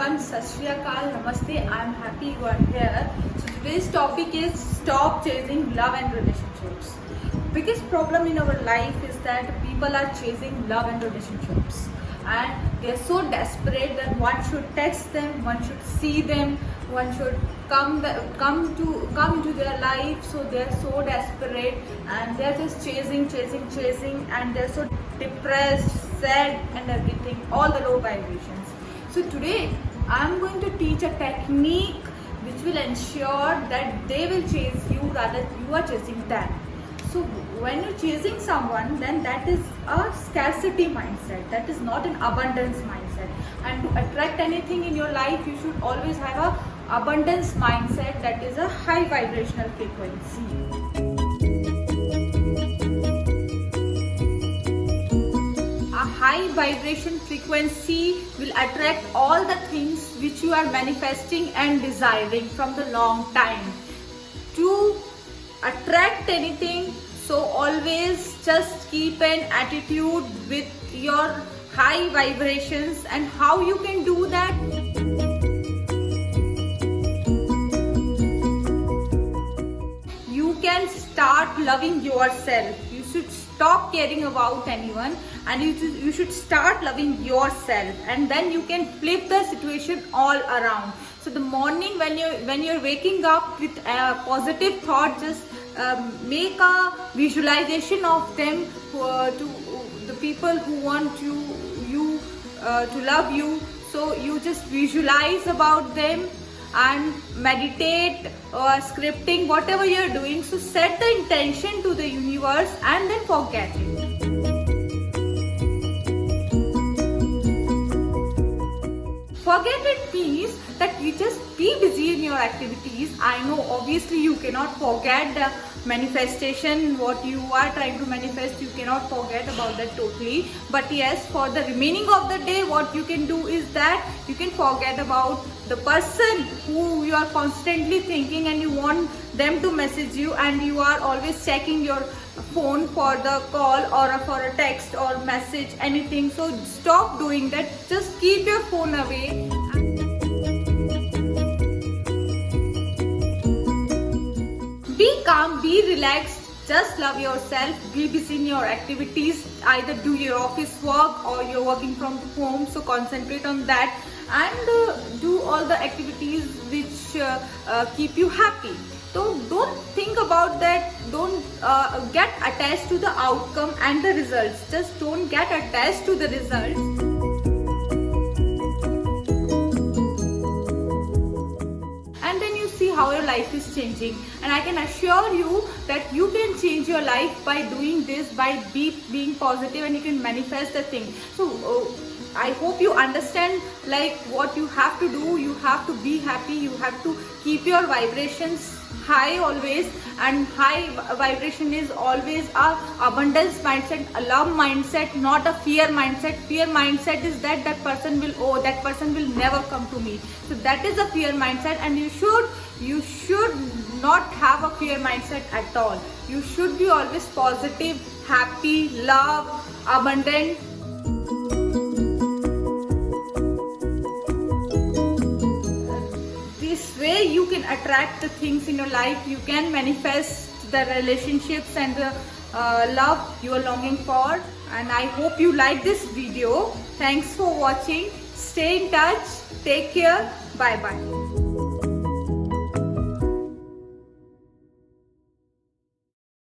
everyone, Sat Shri Akal, Namaste. I'm happy you are here. So today's topic is stop chasing love and relationships. Biggest problem in our life is that people are chasing love and relationships, and they are so desperate that one should text them, one should see them, one should come to their life. So they are so desperate and they are just chasing, and they are so depressed, sad, and everything, all the low vibrations. So today I am going to teach a technique which will ensure that they will chase you rather you are chasing them. So when you're chasing someone, then that is a scarcity mindset, that is not an abundance mindset. And to attract anything in your life, you should always have a abundance mindset, that is a high vibrational frequency. A high vibration frequency will attract all the things which you are manifesting and desiring from the long time. To attract anything, so always just keep an attitude with your high vibrations. And how you can do that? You can start loving yourself. You should stop caring about anyone, and you should start loving yourself, and then you can flip the situation all around. So the morning when you're waking up with a positive thought, just make a visualization of them, to the people who want you to love you. So you just visualize about them and meditate or scripting, whatever you're doing. So set the intention to the universe and then forget it. Forget it means that you just be busy in your activities. I know obviously you cannot forget the manifestation, what you are trying to manifest, you cannot forget about that totally. But yes, for the remaining of the day, what you can do is that you can forget about the person who you are constantly thinking and you want them to message you, and you are always checking your phone for the call or for a text or message, anything. So stop doing that. Just keep your phone away. Be calm, be relaxed, just love yourself, be busy in your activities, either do your office work or you're working from home, so concentrate on that, and do all the activities which keep you happy. So don't think about that, don't get attached to the outcome and the results, just don't get attached to the results. How your life is changing, and I can assure you that you can change your life by doing this, by being positive, and you can manifest the thing. So I hope you understand like what you have to do. You have to be happy, you have to keep your vibrations high always, and high vibration is always a abundance mindset, a love mindset, not a fear mindset. Fear mindset is that person will never come to me. So that is a fear mindset, and you should not have a fear mindset at all. You should be always positive, happy, love, abundant. This way you can attract the things in your life, you can manifest the relationships and the love you are longing for. And I hope you like this video. Thanks for watching. Stay in touch. Take care. Bye bye.